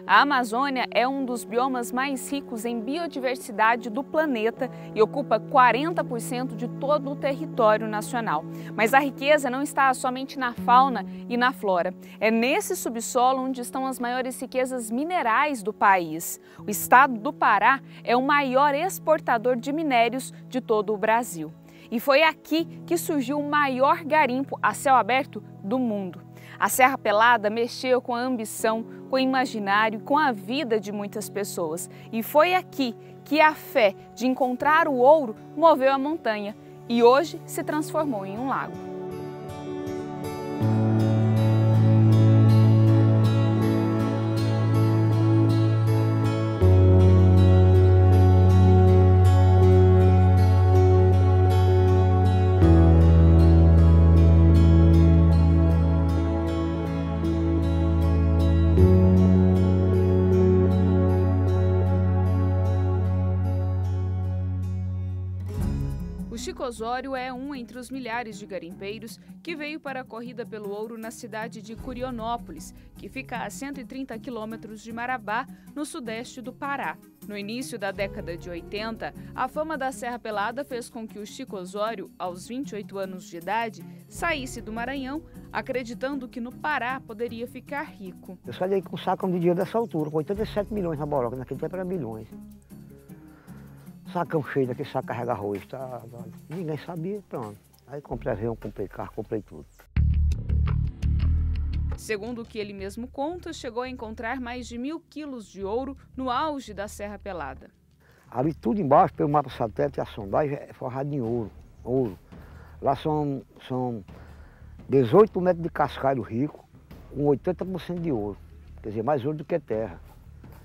A Amazônia é um dos biomas mais ricos em biodiversidade do planeta e ocupa 40% de todo o território nacional. Mas a riqueza não está somente na fauna e na flora. É nesse subsolo onde estão as maiores riquezas minerais do país. O estado do Pará é o maior exportador de minérios de todo o Brasil. E foi aqui que surgiu o maior garimpo a céu aberto do mundo. A Serra Pelada mexeu com a ambição, com o imaginário, com a vida de muitas pessoas. E foi aqui que a fé de encontrar o ouro moveu a montanha e hoje se transformou em um lago. O Chico Osório é um entre os milhares de garimpeiros que veio para a corrida pelo ouro na cidade de Curionópolis, que fica a 130 quilômetros de Marabá, no sudeste do Pará. No início da década de 80, a fama da Serra Pelada fez com que o Chico Osório, aos 28 anos de idade, saísse do Maranhão, acreditando que no Pará poderia ficar rico. Eu saí com um sacão de dinheiro dessa altura, com 87 milhões na boroca, naquele tempo era milhões. Sacão cheio daquele saco carrega arroz, tá? Ninguém sabia, pronto. Aí comprei avião, comprei carro, comprei tudo. Segundo o que ele mesmo conta, chegou a encontrar mais de 1.000 quilos de ouro no auge da Serra Pelada. Ali tudo embaixo, pelo mapa satélite, a sondagem é forrada em ouro. Lá são 18 metros de cascalho rico, com 80% de ouro. Quer dizer, mais ouro do que terra.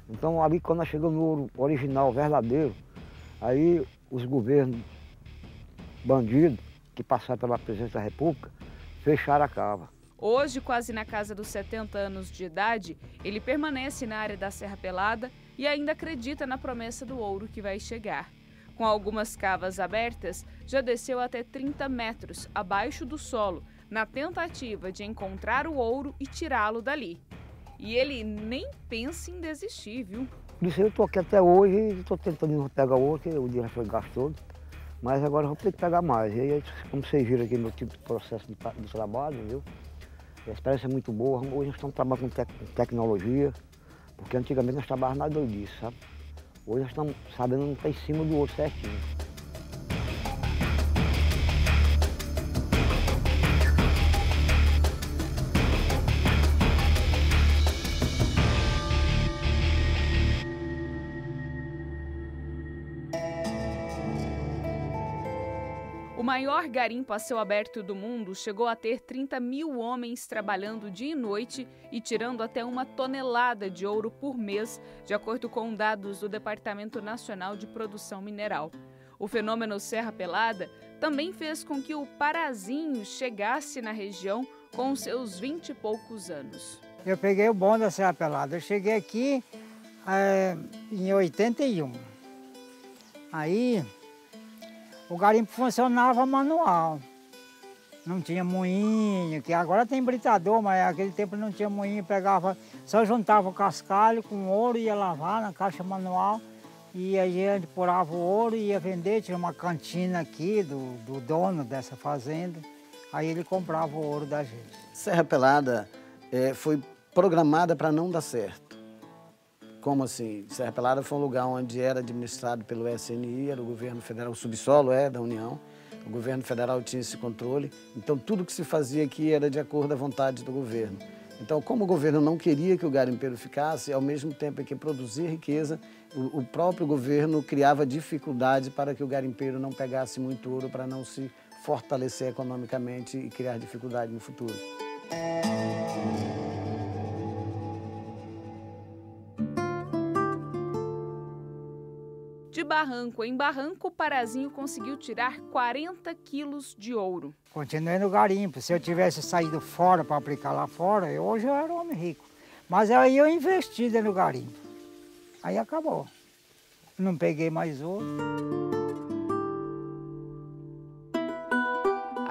Então ali quando nós chegamos no ouro original, verdadeiro, aí os governos bandidos que passaram pela presidência da República fecharam a cava. Hoje, quase na casa dos 70 anos de idade, ele permanece na área da Serra Pelada e ainda acredita na promessa do ouro que vai chegar. Com algumas cavas abertas, já desceu até 30 metros abaixo do solo, na tentativa de encontrar o ouro e tirá-lo dali. E ele nem pensa em desistir, viu? Por isso eu estou aqui até hoje e estou tentando pegar outro, que o dinheiro já foi gasto todo. Mas agora eu vou ter que pegar mais. E aí, como vocês viram aqui no tipo de processo de trabalho, viu? A experiência é muito boa. Hoje nós estamos trabalhando com tecnologia, porque antigamente nós trabalhávamos na doidice, sabe? Hoje nós estamos sabendo não estar em cima do outro certinho. O maior garimpo a céu aberto do mundo chegou a ter 30.000 homens trabalhando dia e noite e tirando até 1 tonelada de ouro por mês, de acordo com dados do Departamento Nacional de Produção Mineral. O fenômeno Serra Pelada também fez com que o Parazinho chegasse na região com seus 20 e poucos anos. Eu peguei o bonde da Serra Pelada. Eu cheguei aqui em 81. Aí o garimpo funcionava manual. Não tinha moinho, que agora tem britador, mas naquele tempo não tinha moinho, pegava, só juntava o cascalho com ouro, ia lavar na caixa manual, e aí a gente porava o ouro e ia vender, tinha uma cantina aqui do dono dessa fazenda, aí ele comprava o ouro da gente. Serra Pelada foi programada para não dar certo. Como assim? Serra Pelada foi um lugar onde era administrado pelo SNI, era o governo federal, o subsolo da União. O governo federal tinha esse controle. Então, tudo que se fazia aqui era de acordo à vontade do governo. Então, como o governo não queria que o garimpeiro ficasse, ao mesmo tempo que produzia riqueza, o próprio governo criava dificuldade para que o garimpeiro não pegasse muito ouro, para não se fortalecer economicamente e criar dificuldade no futuro. De barranco em barranco, o Parazinho conseguiu tirar 40 quilos de ouro. Continuei no garimpo. Se eu tivesse saído fora para aplicar lá fora, hoje eu era um homem rico. Mas aí eu investi no garimpo. Aí acabou. Não peguei mais ouro.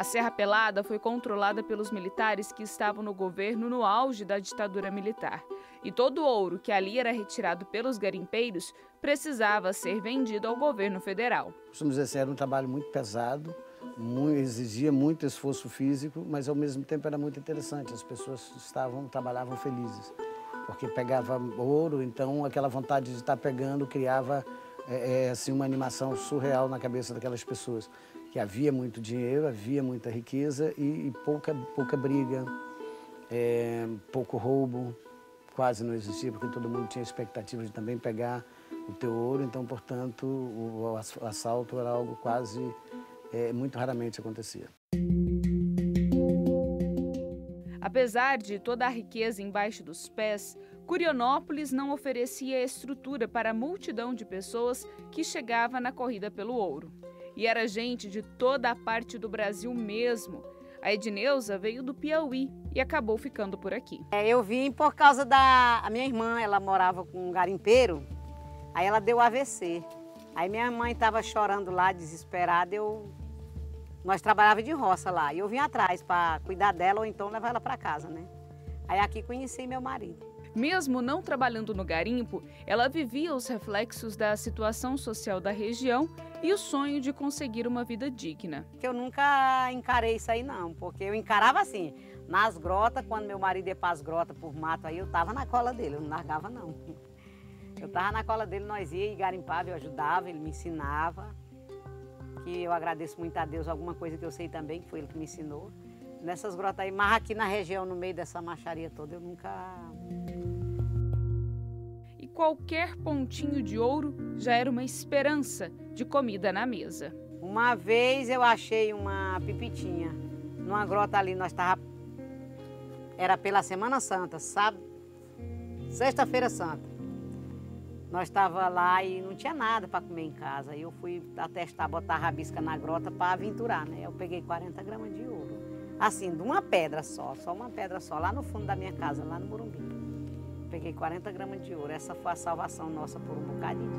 A Serra Pelada foi controlada pelos militares que estavam no governo no auge da ditadura militar. E todo o ouro que ali era retirado pelos garimpeiros precisava ser vendido ao governo federal. Vamos dizer assim, era um trabalho muito pesado, exigia muito esforço físico, mas ao mesmo tempo era muito interessante. As pessoas trabalhavam felizes, porque pegava ouro, então aquela vontade de estar pegando criava assim, uma animação surreal na cabeça daquelas pessoas. Que havia muito dinheiro, havia muita riqueza e pouca briga, pouco roubo, quase não existia, porque todo mundo tinha expectativa de também pegar o teu ouro, então, portanto, o assalto era algo quase, muito raramente acontecia. Apesar de toda a riqueza embaixo dos pés, Curionópolis não oferecia estrutura para a multidão de pessoas que chegava na corrida pelo ouro. E era gente de toda a parte do Brasil mesmo. A Edneuza veio do Piauí e acabou ficando por aqui. Eu vim por causa da minha irmã, ela morava com um garimpeiro, aí ela deu AVC. Aí minha mãe estava chorando lá, desesperada, nós trabalhávamos de roça lá, e eu vim atrás para cuidar dela ou então levar ela para casa, né? Aí aqui conheci meu marido. Mesmo não trabalhando no garimpo, ela vivia os reflexos da situação social da região e o sonho de conseguir uma vida digna. Eu nunca encarei isso aí não, porque eu encarava assim, nas grotas, quando meu marido ia para as grotas por mato, aí eu estava na cola dele, eu não largava não. Eu estava na cola dele, nós ia e garimpava, eu ajudava, ele me ensinava, que eu agradeço muito a Deus, alguma coisa que eu sei também, que foi ele que me ensinou. Nessas grotas aí, mas aqui na região, no meio dessa macharia toda, eu nunca... E qualquer pontinho de ouro já era uma esperança de comida na mesa. Uma vez eu achei uma pipitinha, numa grota ali, era pela Semana Santa, sábado, sexta-feira santa. Nós estávamos lá e não tinha nada para comer em casa. E eu fui atestar, botar a rabisca na grota para aventurar, né? Eu peguei 40 gramas de ouro. Assim, de uma pedra só uma pedra só, lá no fundo da minha casa, lá no Morumbi. Peguei 40 gramas de ouro. Essa foi a salvação nossa por um bocadinho.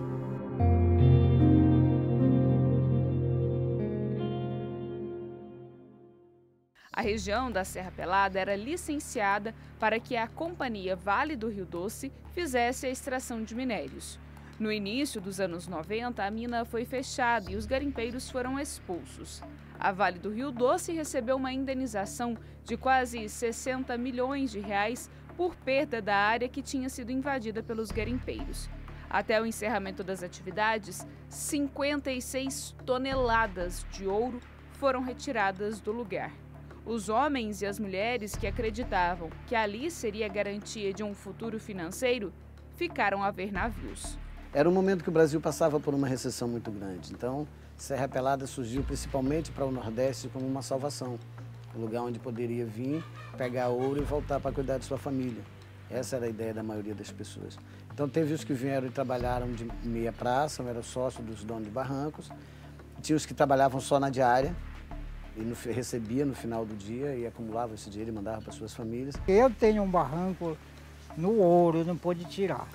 A região da Serra Pelada era licenciada para que a Companhia Vale do Rio Doce fizesse a extração de minérios. No início dos anos 90, a mina foi fechada e os garimpeiros foram expulsos. A Vale do Rio Doce recebeu uma indenização de quase 60 milhões de reais por perda da área que tinha sido invadida pelos garimpeiros. Até o encerramento das atividades, 56 toneladas de ouro foram retiradas do lugar. Os homens e as mulheres que acreditavam que ali seria a garantia de um futuro financeiro ficaram a ver navios. Era um momento que o Brasil passava por uma recessão muito grande. Então, Serra Pelada surgiu principalmente para o Nordeste como uma salvação. Um lugar onde poderia vir, pegar ouro e voltar para cuidar de sua família. Essa era a ideia da maioria das pessoas. Então, teve os que vieram e trabalharam de meia praça, eram sócios dos donos de barrancos. Tinha os que trabalhavam só na diária. E recebia no final do dia e acumulava esse dinheiro e mandava para suas famílias. Eu tenho um barranco no ouro, não pude tirar.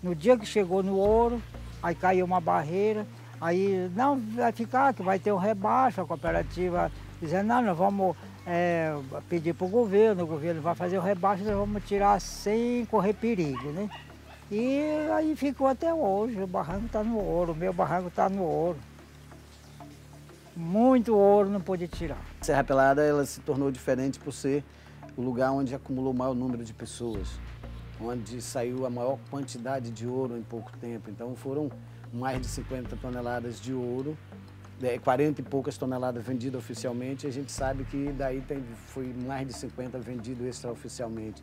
No dia que chegou no ouro, aí caiu uma barreira, aí não vai ficar, que vai ter um rebaixo, a cooperativa dizendo, não, nós vamos pedir para o governo vai fazer o rebaixo, nós vamos tirar sem correr perigo, né? E aí ficou até hoje, o barranco está no ouro, o meu barranco está no ouro. Muito ouro não pôde tirar. Serra Pelada ela se tornou diferente por ser o lugar onde acumulou o maior número de pessoas, onde saiu a maior quantidade de ouro em pouco tempo. Então foram mais de 50 toneladas de ouro, 40 e poucas toneladas vendidas oficialmente, e a gente sabe que daí foi mais de 50 vendido extraoficialmente.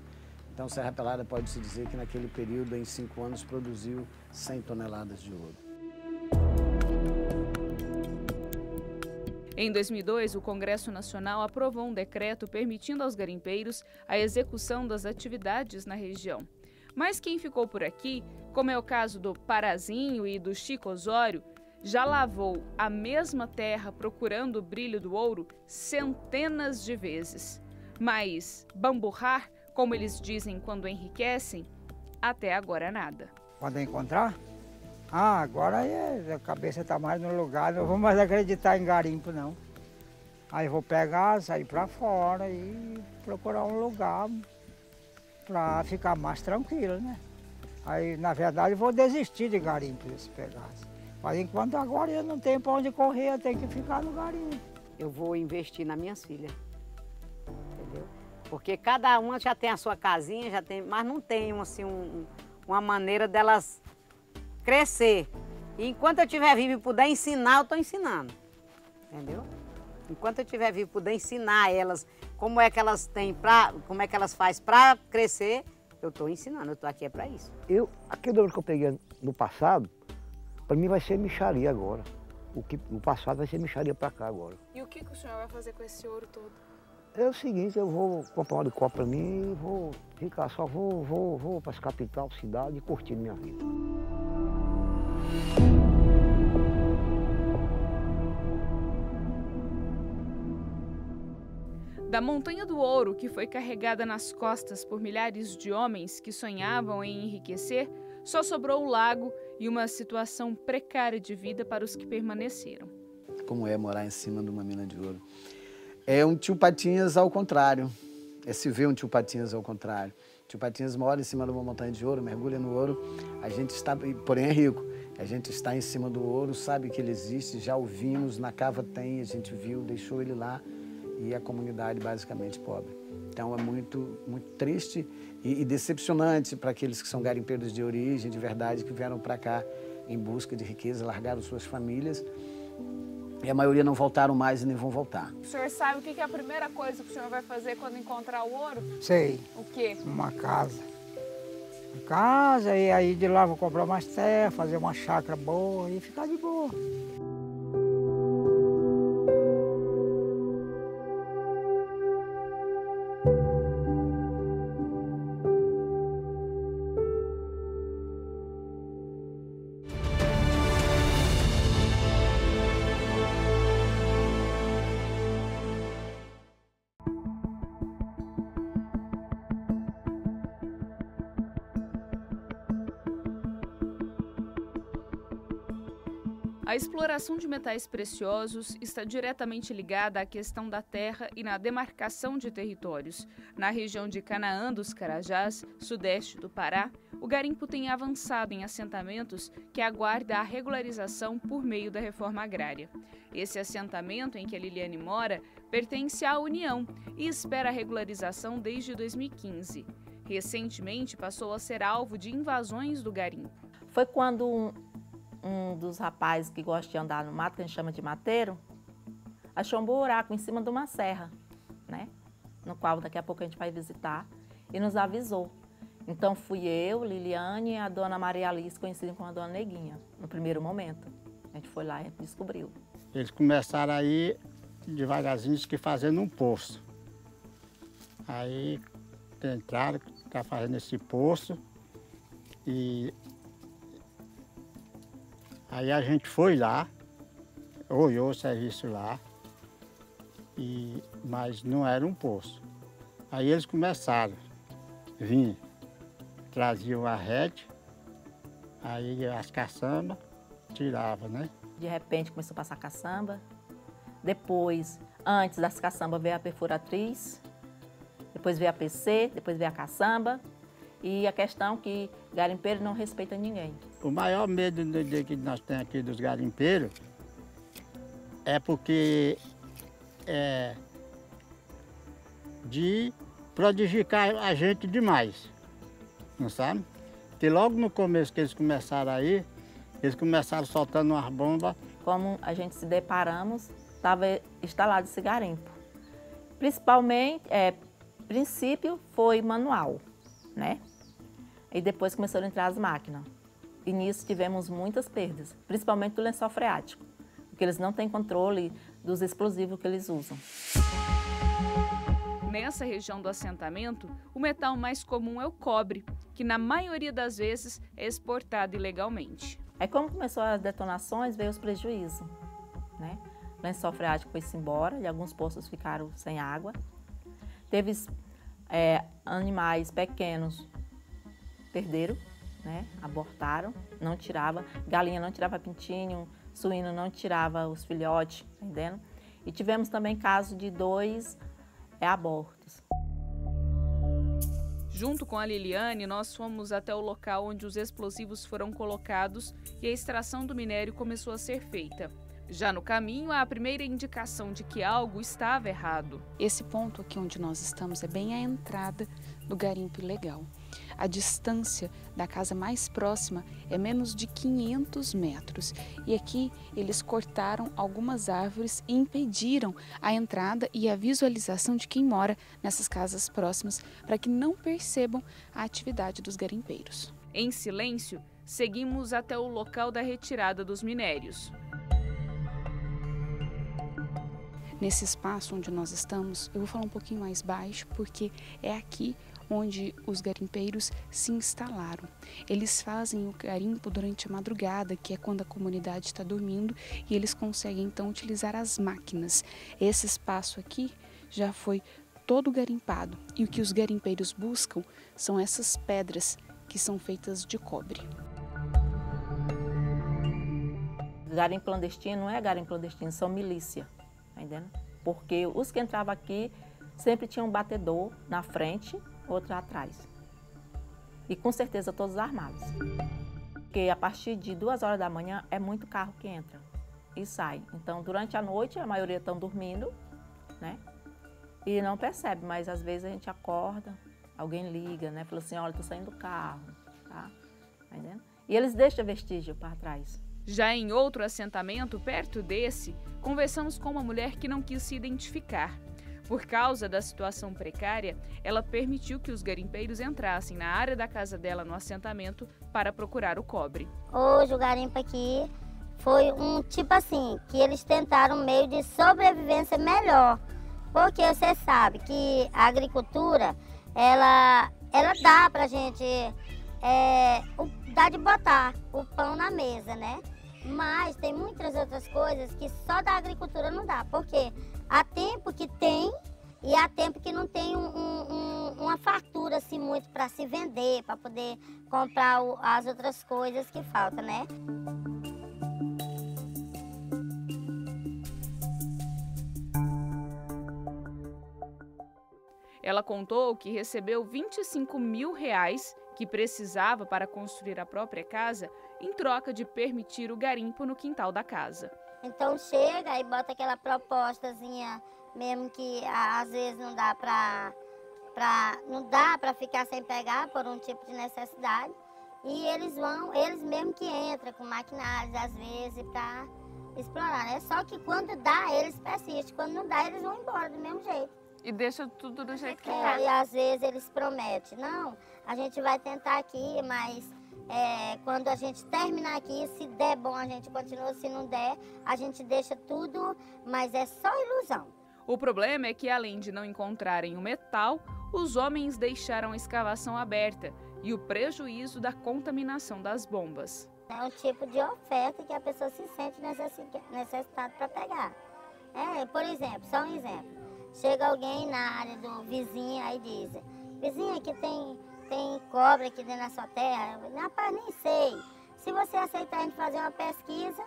Então Serra Pelada pode-se dizer que naquele período, em 5 anos, produziu 100 toneladas de ouro. Em 2002, o Congresso Nacional aprovou um decreto permitindo aos garimpeiros a execução das atividades na região. Mas quem ficou por aqui, como é o caso do Parazinho e do Chico Osório, já lavou a mesma terra procurando o brilho do ouro centenas de vezes. Mas bamburrar, como eles dizem quando enriquecem, até agora nada. Quando encontrar? Agora a cabeça está mais no lugar, não vou mais acreditar em garimpo, não. Aí vou pegar, sair para fora e procurar um lugar para ficar mais tranquilo, né? Aí, na verdade, vou desistir de garimpo se pegasse. Mas enquanto agora eu não tenho para onde correr, eu tenho que ficar no garimpo. Eu vou investir nas minhas filhas, entendeu? Porque cada uma já tem a sua casinha, já tem, mas não tem assim, uma maneira delas crescer. E enquanto eu estiver vivo e puder ensinar, eu estou ensinando, entendeu? Enquanto eu estiver vivo e puder ensinar elas como é que elas têm como é que elas fazem para crescer, eu estou ensinando, eu estou aqui para isso. Aquele ouro que eu peguei no passado, para mim vai ser mixaria agora. O passado vai ser mixaria para cá agora. E o que o senhor vai fazer com esse ouro todo? É o seguinte, eu vou comprar um helicóptero para mim e vou ficar, só vou para as capital, cidade e curtir minha vida. Da montanha do ouro, que foi carregada nas costas por milhares de homens que sonhavam em enriquecer, só sobrou o lago e uma situação precária de vida para os que permaneceram. Como é morar em cima de uma mina de ouro? É um tio Patinhas ao contrário. É se ver um tio Patinhas ao contrário. Tio Patinhas mora em cima de uma montanha de ouro, mergulha no ouro. A gente está, porém é rico. A gente está em cima do ouro, sabe que ele existe, já ouvimos, na cava tem, a gente viu, deixou ele lá. E a comunidade basicamente pobre. Então é muito, muito triste e decepcionante para aqueles que são garimpeiros de origem, de verdade, que vieram para cá em busca de riqueza, largaram suas famílias e a maioria não voltaram mais e nem vão voltar. O senhor sabe o que é a primeira coisa que o senhor vai fazer quando encontrar o ouro? Sei. O quê? Uma casa. Uma casa, e aí de lá vou comprar mais terra, fazer uma chácara boa e ficar de boa. A exploração de metais preciosos está diretamente ligada à questão da terra e na demarcação de territórios. Na região de Canaã dos Carajás, sudeste do Pará, o garimpo tem avançado em assentamentos que aguardam a regularização por meio da reforma agrária. Esse assentamento em que a Liliane mora pertence à União e espera a regularização desde 2015. Recentemente passou a ser alvo de invasões do garimpo. Foi quando um dos rapazes que gosta de andar no mato, que a gente chama de mateiro, achou um buraco em cima de uma serra, né? No qual daqui a pouco a gente vai visitar, e nos avisou. Então fui eu, Liliane e a dona Maria Alice, conhecida como a dona Neguinha, no primeiro momento. A gente foi lá e descobriu. Eles começaram aí, devagarzinho, que fazendo um poço. Aí entraram, tá fazendo esse poço, e aí a gente foi lá, olhou o serviço lá, mas não era um poço. Aí eles começaram a vir, traziam a rede, aí as caçambas tiravam, né? De repente começou a passar caçamba, depois, antes das caçambas veio a perfuratriz, depois veio a PC, depois veio a caçamba, e a questão que garimpeiro não respeita ninguém. O maior medo que nós temos aqui dos garimpeiros é porque de prodigicar a gente demais, não sabe? Porque logo no começo que eles começaram aí, eles começaram soltando umas bombas. Como a gente se deparamos, estava instalado esse garimpo. Principalmente, princípio foi manual, né? E depois começaram a entrar as máquinas. E nisso tivemos muitas perdas, principalmente do lençol freático, porque eles não têm controle dos explosivos que eles usam. Nessa região do assentamento, o metal mais comum é o cobre, que na maioria das vezes é exportado ilegalmente. Aí como começou as detonações, veio os prejuízos, né? O lençol freático foi-se embora e alguns poços ficaram sem água. Teve animais pequenos, perderam, né? Abortaram, não tirava, galinha não tirava pintinho, suíno não tirava os filhotes, entendendo? E tivemos também caso de 2 abortos. Junto com a Liliane, nós fomos até o local onde os explosivos foram colocados e a extração do minério começou a ser feita. Já no caminho, há a primeira indicação de que algo estava errado. Esse ponto aqui onde nós estamos é bem a entrada do garimpo ilegal. A distância da casa mais próxima é menos de 500 metros. E aqui eles cortaram algumas árvores e impediram a entrada e a visualização de quem mora nessas casas próximas para que não percebam a atividade dos garimpeiros. Em silêncio, seguimos até o local da retirada dos minérios. Nesse espaço onde nós estamos, eu vou falar um pouquinho mais baixo, porque é aqui onde os garimpeiros se instalaram. Eles fazem o garimpo durante a madrugada, que é quando a comunidade está dormindo, e eles conseguem então utilizar as máquinas. Esse espaço aqui já foi todo garimpado, e o que os garimpeiros buscam são essas pedras que são feitas de cobre. Garimpo clandestino não é garimpo clandestino, são milícia. Tá entendendo? Porque os que entravam aqui sempre tinham um batedor na frente, outro atrás. E com certeza todos armados. Porque a partir de 2 horas da manhã é muito carro que entra e sai. Então durante a noite a maioria estão dormindo, né? E não percebe, mas às vezes a gente acorda, alguém liga, né? Fala assim, olha, tô saindo do carro, tá? Tá entendendo? E eles deixam vestígio para trás. Já em outro assentamento, perto desse, conversamos com uma mulher que não quis se identificar. Por causa da situação precária, ela permitiu que os garimpeiros entrassem na área da casa dela no assentamento para procurar o cobre. Hoje o garimpo aqui foi um tipo assim, que eles tentaram um meio de sobrevivência melhor. Porque você sabe que a agricultura, ela dá pra gente, dá de botar o pão na mesa, né? Mas tem muitas outras coisas que só da agricultura não dá, porque há tempo que tem e há tempo que não tem uma fartura assim muito para se vender, para poder comprar as outras coisas que faltam, né? Ela contou que recebeu R$25 mil que precisava para construir a própria casa em troca de permitir o garimpo no quintal da casa. Então chega e bota aquela propostazinha mesmo que às vezes não dá para ficar sem pegar por um tipo de necessidade. E eles mesmo que entram com maquinários às vezes para explorar, né? Só que quando dá, eles persistem, quando não dá, eles vão embora do mesmo jeito. E deixa tudo do jeito que tá. E às vezes eles prometem, não, a gente vai tentar aqui, mas quando a gente terminar aqui, se der bom a gente continua, se não der, a gente deixa tudo, mas é só ilusão. O problema é que além de não encontrarem o metal, os homens deixaram a escavação aberta e o prejuízo da contaminação das bombas. É um tipo de oferta que a pessoa se sente necessitada para pegar. Por exemplo, só um exemplo. Chega alguém na área do vizinho aí e diz, vizinho, aqui tem cobre aqui dentro da sua terra? Rapaz, nem sei. Se você aceitar a gente fazer uma pesquisa,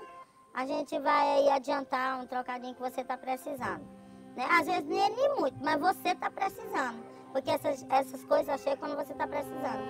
a gente vai aí adiantar um trocadinho que você está precisando. Né? Às vezes nem muito, mas você está precisando. Porque essas coisas chegam quando você está precisando.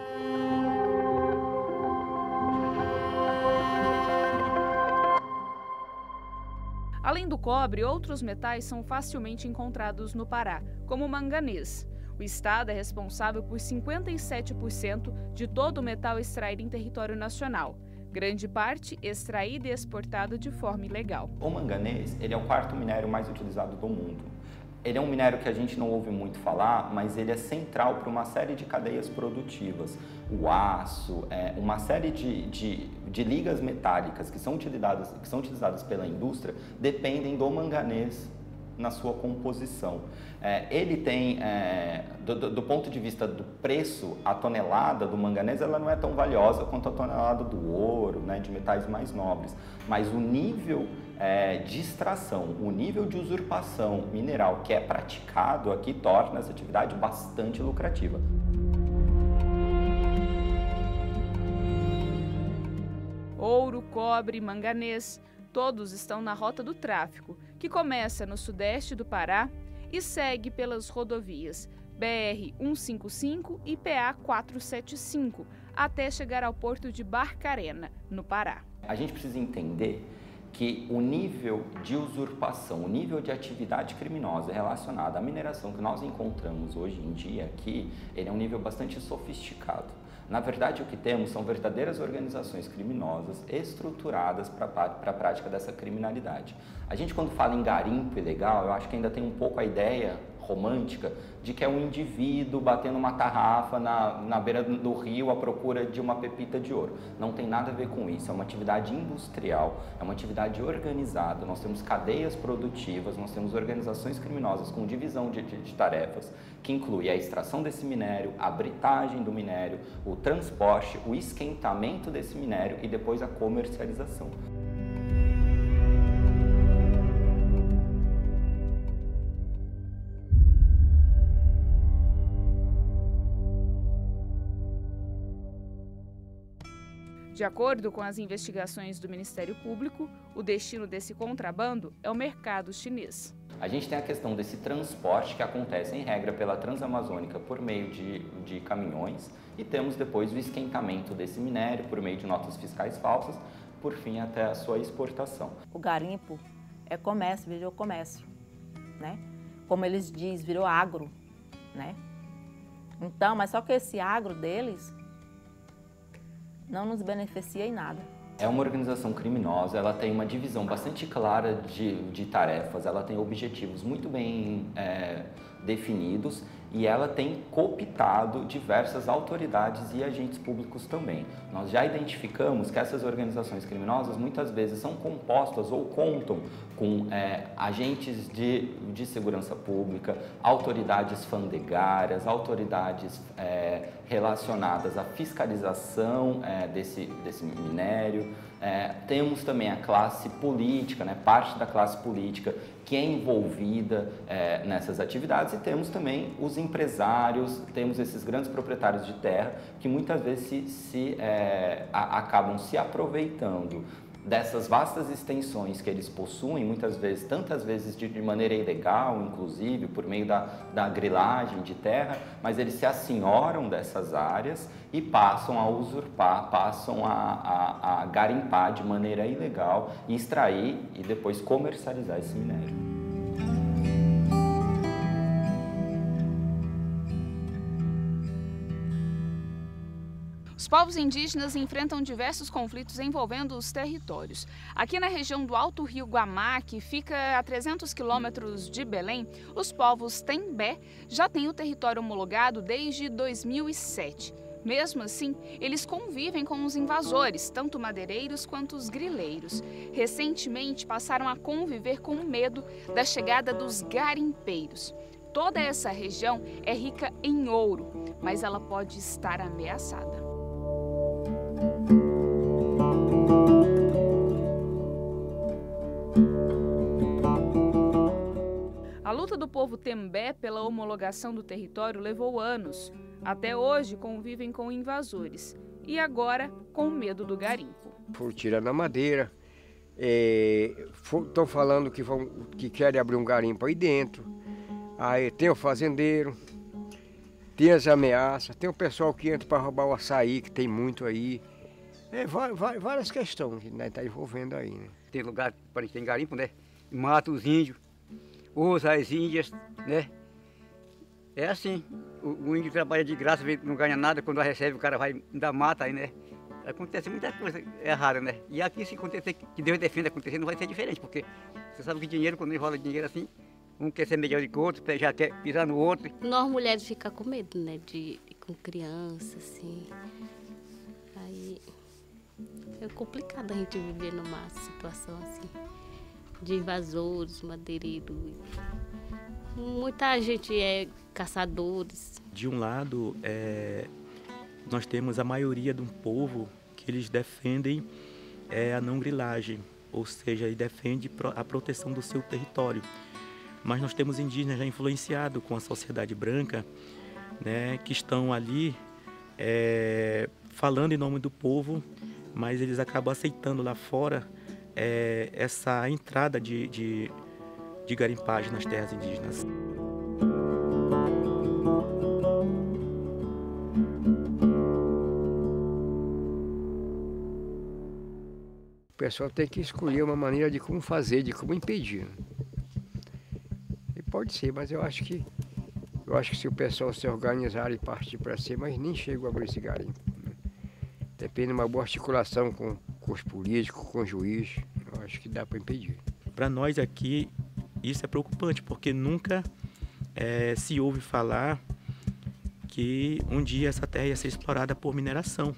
Além do cobre, outros metais são facilmente encontrados no Pará, como o manganês. O estado é responsável por 57% de todo o metal extraído em território nacional. Grande parte extraído e exportado de forma ilegal. O manganês, ele é o 4º minério mais utilizado do mundo. Ele é um minério que a gente não ouve muito falar, mas ele é central para uma série de cadeias produtivas. O aço, uma série de ligas metálicas que são utilizadas pela indústria dependem do manganês na sua composição. Ele tem, do ponto de vista do preço, a tonelada do manganês ela não é tão valiosa quanto a tonelada do ouro, né, de metais mais nobres, mas o nível de extração, o nível de usurpação mineral que é praticado aqui torna essa atividade bastante lucrativa. Ouro, cobre, manganês, todos estão na rota do tráfico, que começa no sudeste do Pará e segue pelas rodovias BR-155 e PA-475, até chegar ao porto de Barcarena, no Pará. A gente precisa entender que o nível de usurpação, o nível de atividade criminosa relacionada à mineração que nós encontramos hoje em dia aqui, ele é um nível bastante sofisticado. Na verdade, o que temos são verdadeiras organizações criminosas estruturadas para a prática dessa criminalidade. A gente, quando fala em garimpo ilegal, eu acho que ainda tem um pouco a ideia romântica de que é um indivíduo batendo uma tarrafa na beira do rio à procura de uma pepita de ouro. Não tem nada a ver com isso, é uma atividade industrial, é uma atividade organizada, nós temos cadeias produtivas, nós temos organizações criminosas com divisão de tarefas, que inclui a extração desse minério, a britagem do minério, o transporte, o esquentamento desse minério e depois a comercialização. De acordo com as investigações do Ministério Público, o destino desse contrabando é o mercado chinês. A gente tem a questão desse transporte que acontece, em regra, pela Transamazônica por meio de caminhões e temos depois o esquentamento desse minério por meio de notas fiscais falsas, por fim até a sua exportação. O garimpo é comércio, virou comércio, né? Como eles dizem, virou agro, né? Então, mas só que esse agro deles não nos beneficia em nada. É uma organização criminosa, ela tem uma divisão bastante clara de tarefas, ela tem objetivos muito bem definidos e ela tem cooptado diversas autoridades e agentes públicos também. Nós já identificamos que essas organizações criminosas muitas vezes são compostas ou contam com agentes de segurança pública, autoridades fandegárias, autoridades relacionadas à fiscalização desse minério. Temos também a classe política, né, parte da classe política que é envolvida nessas atividades e temos também os empresários, temos esses grandes proprietários de terra que muitas vezes acabam se aproveitando dessas vastas extensões que eles possuem, muitas vezes, tantas vezes de maneira ilegal, inclusive, por meio da grilagem de terra, mas eles se assenhoram dessas áreas e passam a usurpar, passam a garimpar de maneira ilegal e extrair e depois comercializar esse minério. Os povos indígenas enfrentam diversos conflitos envolvendo os territórios. Aqui na região do Alto Rio Guamá, que fica a 300 quilômetros de Belém, os povos Tembé já têm o território homologado desde 2007. Mesmo assim, eles convivem com os invasores, tanto madeireiros quanto os grileiros. Recentemente, passaram a conviver com medo da chegada dos garimpeiros. Toda essa região é rica em ouro, mas ela pode estar ameaçada. A luta do povo Tembé pela homologação do território levou anos. Até hoje convivem com invasores e agora com medo do garimpo. Foram tirando a madeira, estão falando que querem abrir um garimpo aí dentro. Aí tem o fazendeiro, tem as ameaças, tem o pessoal que entra para roubar o açaí, que tem muito aí. Várias questões que nós estamos envolvendo aí, né? Tem lugar para tem garimpo, né? Mata os índios, usa as índias, né? É assim, o índio trabalha de graça, não ganha nada, quando recebe o cara vai ainda mata aí, né? Acontece muita coisa errada, né? E aqui se acontecer, que Deus defenda acontecer, não vai ser diferente, porque você sabe que dinheiro, quando enrola dinheiro assim, um quer ser melhor do que o outro, já quer pisar no outro. Nós mulheres ficamos com medo, né? Com criança, assim. Aí é complicado a gente viver numa situação assim, de invasores, madeireiros. Muita gente é caçadores. De um lado, nós temos a maioria de um povo que eles defendem a não grilagem, ou seja, ele defende a proteção do seu território. Mas nós temos indígenas já influenciados com a sociedade branca, né, que estão ali falando em nome do povo, mas eles acabam aceitando lá fora essa entrada de de garimpagem nas terras indígenas. O pessoal tem que escolher uma maneira de como fazer, de como impedir. E pode ser, mas eu acho que se o pessoal se organizar e partir para cima, mas nem chega a abrir esse garimpo. Depende de uma boa articulação com os políticos, com o juiz, eu acho que dá para impedir. Para nós aqui, isso é preocupante, porque nunca se ouve falar que um dia essa terra ia ser explorada por mineração.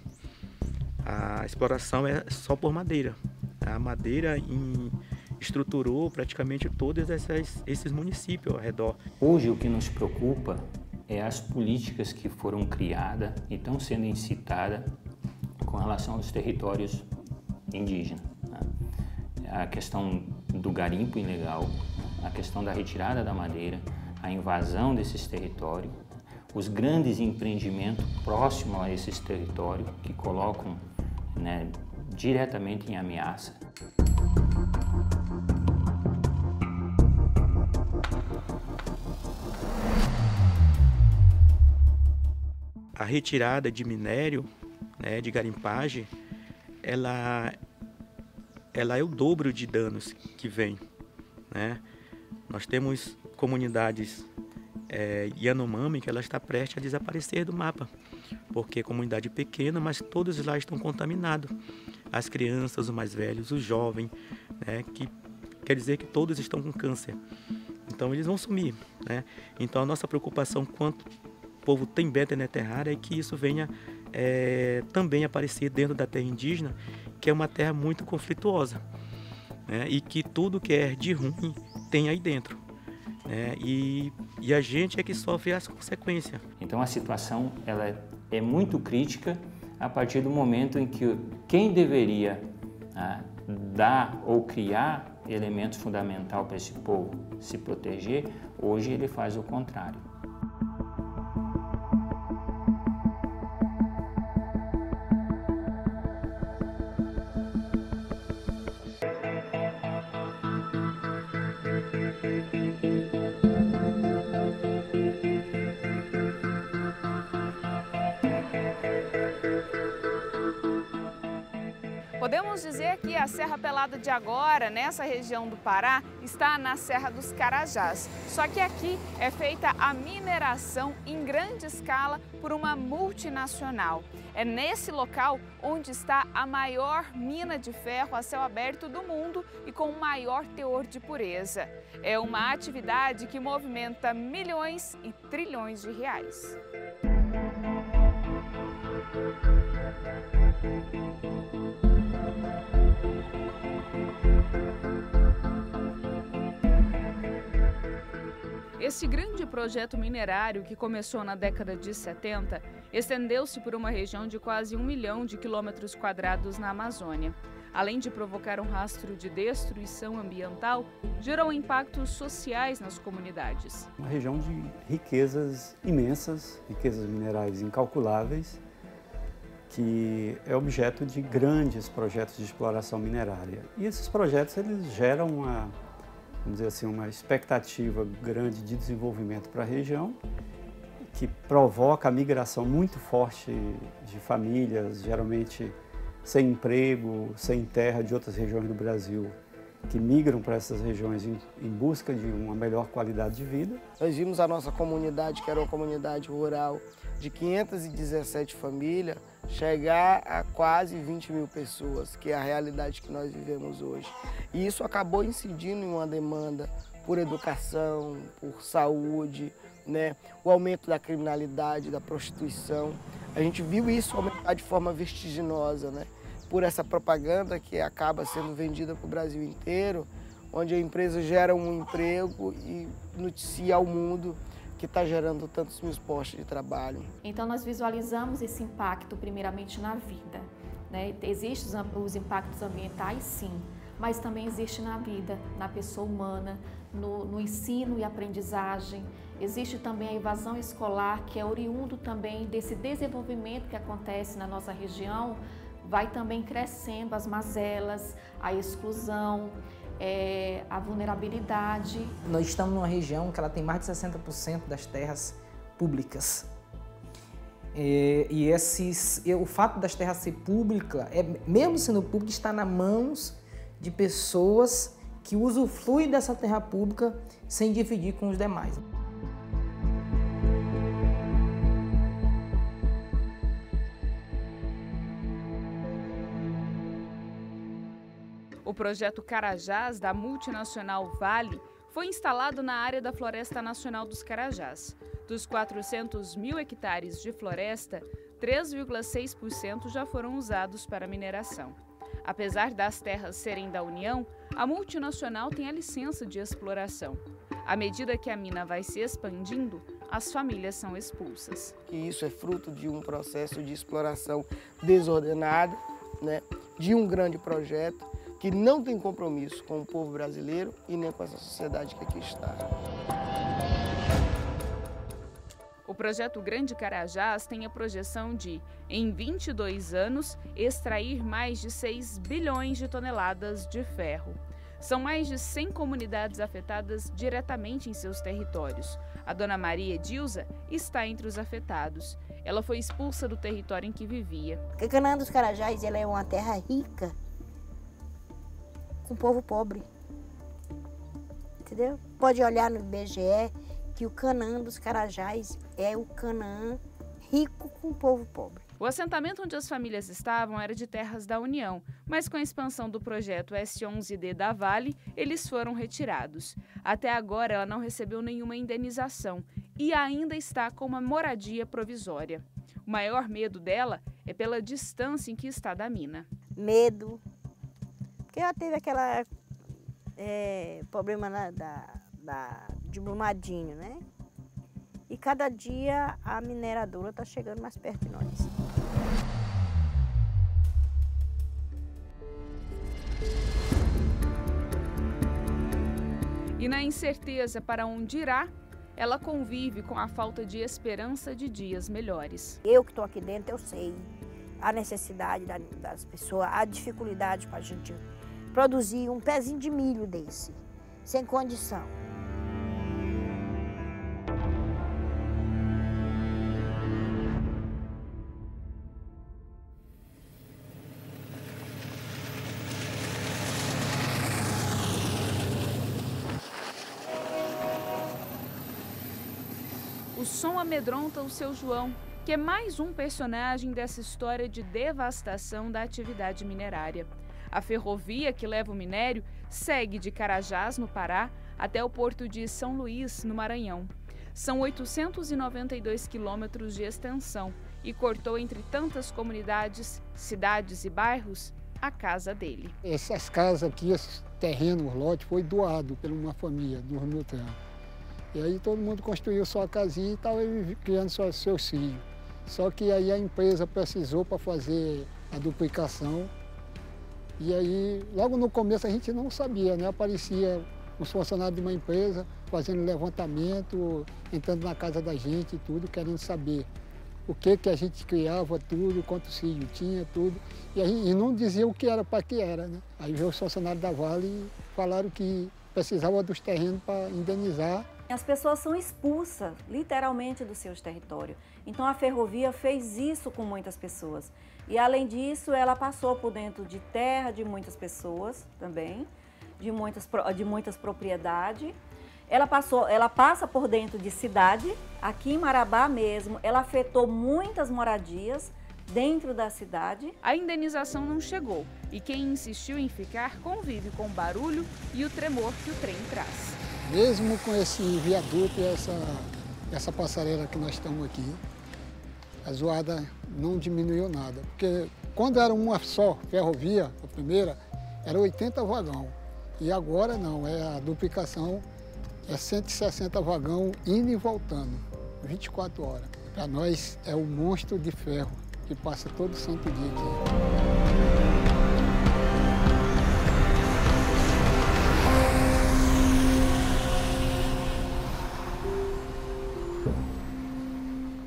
A exploração é só por madeira. A madeira estruturou praticamente todos esses municípios ao redor. Hoje o que nos preocupa é as políticas que foram criadas e estão sendo incitadas com relação aos territórios indígenas. A questão do garimpo ilegal, a questão da retirada da madeira, a invasão desses territórios, os grandes empreendimentos próximos a esses territórios que colocam, né, diretamente em ameaça. A retirada de minério, né, de garimpagem, ela é o dobro de danos que vem, né? Nós temos comunidades Yanomami que ela está prestes a desaparecer do mapa, porque é comunidade pequena, mas todos lá estão contaminados. As crianças, os mais velhos, os jovens, né, que quer dizer que todos estão com câncer. Então eles vão sumir, né? Então a nossa preocupação quanto o povo Tembé-Tené Terrária é que isso venha também aparecer dentro da terra indígena, que é uma terra muito conflituosa, né? E que tudo que é de ruim tem aí dentro, né? E a gente é que sofre as consequências. Então a situação ela é muito crítica a partir do momento em que quem deveria dar ou criar elementos fundamentais para esse povo se proteger, hoje ele faz o contrário. Podemos dizer que a Serra Pelada de agora, nessa região do Pará, está na Serra dos Carajás. Só que aqui é feita a mineração em grande escala por uma multinacional. É nesse local onde está a maior mina de ferro a céu aberto do mundo e com o maior teor de pureza. É uma atividade que movimenta milhões e trilhões de reais. Esse grande projeto minerário, que começou na década de 70, estendeu-se por uma região de quase 1 milhão de quilômetros quadrados na Amazônia. Além de provocar um rastro de destruição ambiental, gerou impactos sociais nas comunidades. Uma região de riquezas imensas, riquezas minerais incalculáveis, que é objeto de grandes projetos de exploração minerária. E esses projetos eles geram vamos dizer assim, uma expectativa grande de desenvolvimento para a região, que provoca a migração muito forte de famílias, geralmente sem emprego, sem terra, de outras regiões do Brasil, que migram para essas regiões em busca de uma melhor qualidade de vida. Nós vimos a nossa comunidade, que era uma comunidade rural de 517 famílias, chegar a quase 20 mil pessoas, que é a realidade que nós vivemos hoje. E isso acabou incidindo em uma demanda por educação, por saúde, né? O aumento da criminalidade, da prostituição. A gente viu isso aumentar de forma vertiginosa, né? Por essa propaganda que acaba sendo vendida para o Brasil inteiro, onde a empresa gera um emprego e noticia ao mundo que está gerando tantos mil postos de trabalho. Então nós visualizamos esse impacto primeiramente na vida, né? Existem os impactos ambientais, sim, mas também existe na vida, na pessoa humana, no ensino e aprendizagem. Existe também a evasão escolar, que é oriundo também desse desenvolvimento que acontece na nossa região, vai também crescendo as mazelas, a exclusão, a vulnerabilidade. Nós estamos numa região que ela tem mais de 60% das terras públicas. O fato das terras ser pública, mesmo sendo pública, está nas mãos de pessoas que usufruem dessa terra pública sem dividir com os demais. O projeto Carajás, da multinacional Vale, foi instalado na área da Floresta Nacional dos Carajás. Dos 400 mil hectares de floresta, 3,6% já foram usados para mineração. Apesar das terras serem da União, a multinacional tem a licença de exploração. À medida que a mina vai se expandindo, as famílias são expulsas. E isso é fruto de um processo de exploração desordenada, né, de um grande projeto que não tem compromisso com o povo brasileiro e nem com essa sociedade que aqui está. O projeto Grande Carajás tem a projeção de, em 22 anos, extrair mais de 6 bilhões de toneladas de ferro. São mais de 100 comunidades afetadas diretamente em seus territórios. A dona Maria Edilza está entre os afetados. Ela foi expulsa do território em que vivia. Canaã dos Carajás ela é uma terra rica, com o povo pobre, entendeu? Pode olhar no IBGE que o Canaã dos Carajás é o Canaã rico com o povo pobre. O assentamento onde as famílias estavam era de terras da União, mas com a expansão do projeto S11D da Vale, eles foram retirados. Até agora ela não recebeu nenhuma indenização e ainda está com uma moradia provisória. O maior medo dela é pela distância em que está da mina. Medo. Porque ela teve aquela problema de Brumadinho, né? E cada dia a mineradora está chegando mais perto de nós. E na incerteza para onde irá, ela convive com a falta de esperança de dias melhores. Eu que estou aqui dentro, eu sei a necessidade das pessoas, a dificuldade para a gente produzir um pezinho de milho desse, sem condição. O som amedronta o seu João, que é mais um personagem dessa história de devastação da atividade minerária. A ferrovia que leva o minério segue de Carajás, no Pará, até o porto de São Luís, no Maranhão. São 892 quilômetros de extensão e cortou entre tantas comunidades, cidades e bairros a casa dele. Essas casas aqui, esse terreno, o lote, foi doado por uma família do Rio Terra. E aí todo mundo construiu sua casinha e estava criando seus filhos. Só que aí a empresa precisou para fazer a duplicação. E aí, logo no começo a gente não sabia, né? Aparecia os funcionários de uma empresa fazendo levantamento, entrando na casa da gente e tudo, querendo saber o que a gente criava, tudo, quantos filhos tinha, tudo. E não dizia o que era, para que era, né? Aí veio os funcionários da Vale e falaram que precisava dos terrenos para indenizar. As pessoas são expulsas, literalmente, dos seus territórios. Então a ferrovia fez isso com muitas pessoas. E além disso, ela passou por dentro de terra de muitas pessoas também, de muitas propriedades. Ela passa por dentro de cidade, aqui em Marabá mesmo, ela afetou muitas moradias dentro da cidade. A indenização não chegou e quem insistiu em ficar convive com o barulho e o tremor que o trem traz. Mesmo com esse viaduto e essa passarela que nós estamos aqui, a zoada não diminuiu nada. Porque quando era uma só ferrovia, a primeira, era 80 vagão. E agora não, a duplicação é 160 vagão indo e voltando, 24 horas. Para nós é o monstro de ferro que passa todo santo dia aqui.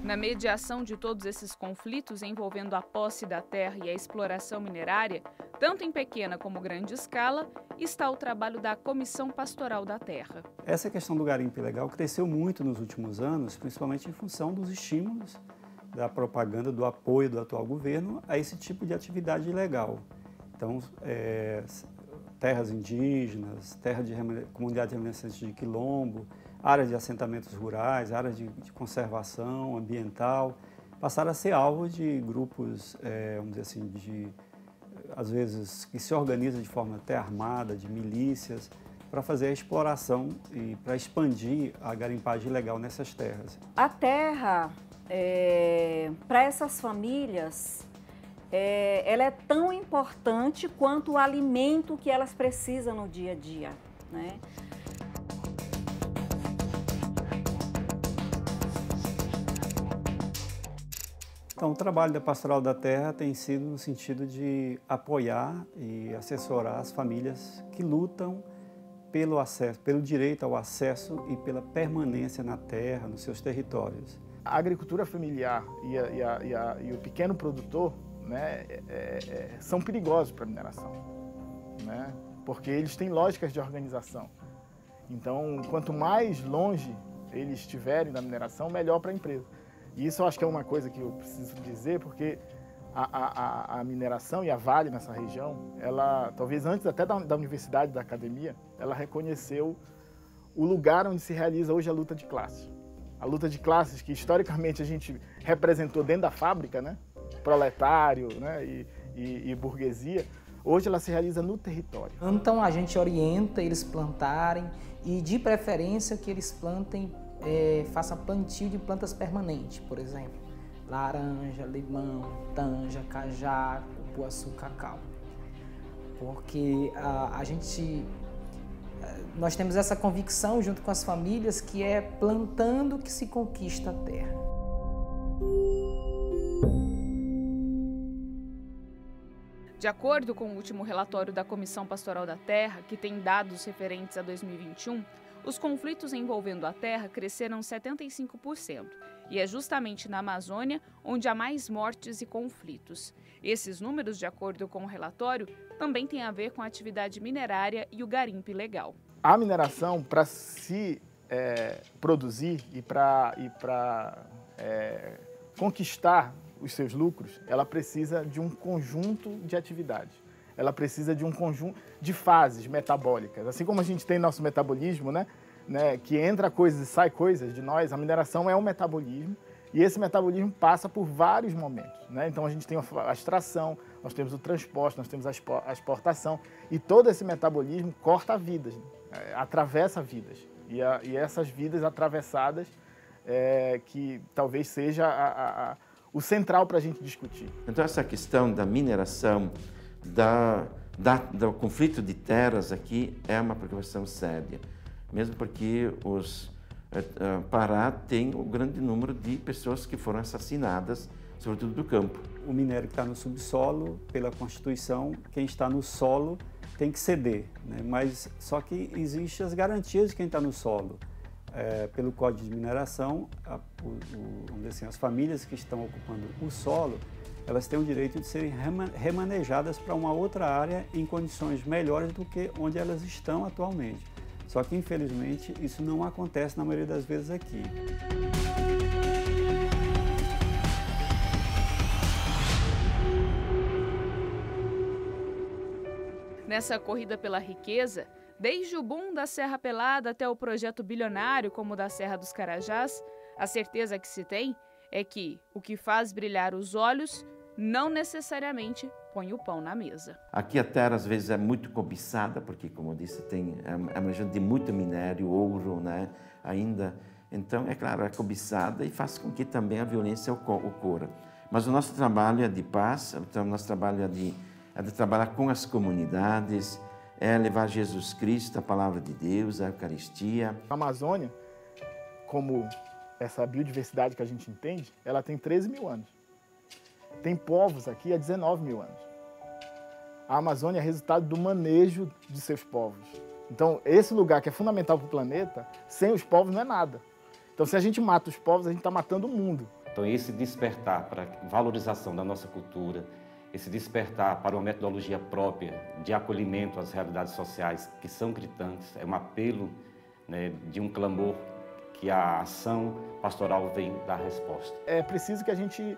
Na Na mediação de todos esses conflitos envolvendo a posse da terra e a exploração minerária, tanto em pequena como grande escala, está o trabalho da Comissão Pastoral da Terra. Essa questão do garimpo ilegal cresceu muito nos últimos anos, principalmente em função dos estímulos da propaganda, do apoio do atual governo a esse tipo de atividade ilegal. Então, terras indígenas, terras de comunidades remanescentes de quilombo, áreas de assentamentos rurais, áreas de conservação ambiental, passaram a ser alvo de grupos, vamos dizer assim, às vezes que se organizam de forma até armada, de milícias, para fazer a exploração e para expandir a garimpagem ilegal nessas terras. A terra, para essas famílias, ela é tão importante quanto o alimento que elas precisam no dia a dia, né? Então, o trabalho da Pastoral da Terra tem sido no sentido de apoiar e assessorar as famílias que lutam pelo acesso, pelo direito ao acesso e pela permanência na terra, nos seus territórios. A agricultura familiar e o pequeno produtor, né, são perigosos para a mineração, né, porque eles têm lógicas de organização. Então, quanto mais longe eles estiverem da mineração, melhor para a empresa. E isso eu acho que é uma coisa que eu preciso dizer, porque a mineração e a Vale nessa região, ela, talvez antes até da universidade, da academia, ela reconheceu o lugar onde se realiza hoje a luta de classes. A luta de classes que historicamente a gente representou dentro da fábrica, né? Proletário, né? e burguesia, hoje ela se realiza no território. Então a gente orienta eles plantarem e de preferência que eles plantem, façam plantio de plantas permanentes, por exemplo, laranja, limão, tanja, cajá, cupuaçu, cacau. Porque nós temos essa convicção junto com as famílias que é plantando que se conquista a terra. De acordo com o último relatório da Comissão Pastoral da Terra, que tem dados referentes a 2021, os conflitos envolvendo a terra cresceram 75%, e é justamente na Amazônia onde há mais mortes e conflitos. Esses números, de acordo com o relatório, também têm a ver com a atividade minerária e o garimpo ilegal. A mineração, para se produzir e para conquistar os seus lucros, ela precisa de um conjunto de atividades. Ela precisa de um conjunto de fases metabólicas. Assim como a gente tem nosso metabolismo, né, que entra coisas e sai coisas de nós, a mineração é um metabolismo e esse metabolismo passa por vários momentos, né? Então a gente tem a extração, nós temos o transporte, nós temos a exportação e todo esse metabolismo corta vidas, atravessa vidas. E essas vidas atravessadas que talvez seja o central para a gente discutir. Então essa questão da mineração, do conflito de terras aqui é uma preocupação séria, mesmo porque Pará tem um grande número de pessoas que foram assassinadas, sobretudo do campo. O minério que está no subsolo, pela Constituição, quem está no solo tem que ceder, né? Mas só que existem as garantias de quem está no solo. Pelo Código de Mineração, vamos dizer assim, as famílias que estão ocupando o solo, elas têm o direito de serem remanejadas para uma outra área em condições melhores do que onde elas estão atualmente. Só que, infelizmente, isso não acontece na maioria das vezes aqui. Nessa corrida pela riqueza, desde o boom da Serra Pelada até o projeto bilionário como o da Serra dos Carajás, a certeza que se tem é que o que faz brilhar os olhos não necessariamente põe o pão na mesa. Aqui a terra às vezes é muito cobiçada, porque, como eu disse, é uma região de muito minério, ouro, né? Ainda. Então, é claro, é cobiçada e faz com que também a violência ocorra. Mas o nosso trabalho é de paz, o nosso trabalho é de trabalhar com as comunidades, é levar Jesus Cristo, a palavra de Deus, a Eucaristia. A Amazônia, como essa biodiversidade que a gente entende, ela tem 13 mil anos. Tem povos aqui há 19 mil anos. A Amazônia é resultado do manejo de seus povos. Então, esse lugar que é fundamental para o planeta, sem os povos não é nada. Então, se a gente mata os povos, a gente está matando o mundo. Então, esse despertar para a valorização da nossa cultura, esse despertar para uma metodologia própria de acolhimento às realidades sociais que são gritantes, é um apelo, né, de um clamor que a ação pastoral vem dar resposta. É preciso que a gente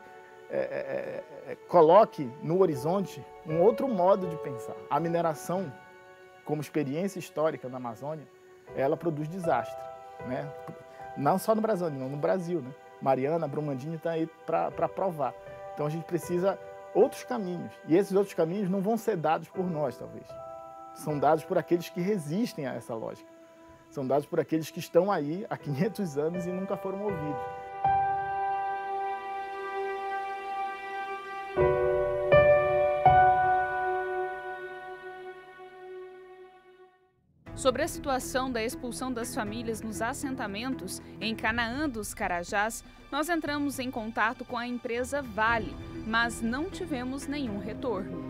coloque no horizonte um outro modo de pensar. A mineração, como experiência histórica na Amazônia, ela produz desastre, né? Não só no Brasil, não, no Brasil, né? Mariana, Brumadinho está aí para provar. Então a gente precisa outros caminhos. E esses outros caminhos não vão ser dados por nós, talvez. São dados por aqueles que resistem a essa lógica. São dados por aqueles que estão aí há 500 anos e nunca foram ouvidos. Sobre a situação da expulsão das famílias nos assentamentos em Canaã dos Carajás, nós entramos em contato com a empresa Vale, mas não tivemos nenhum retorno.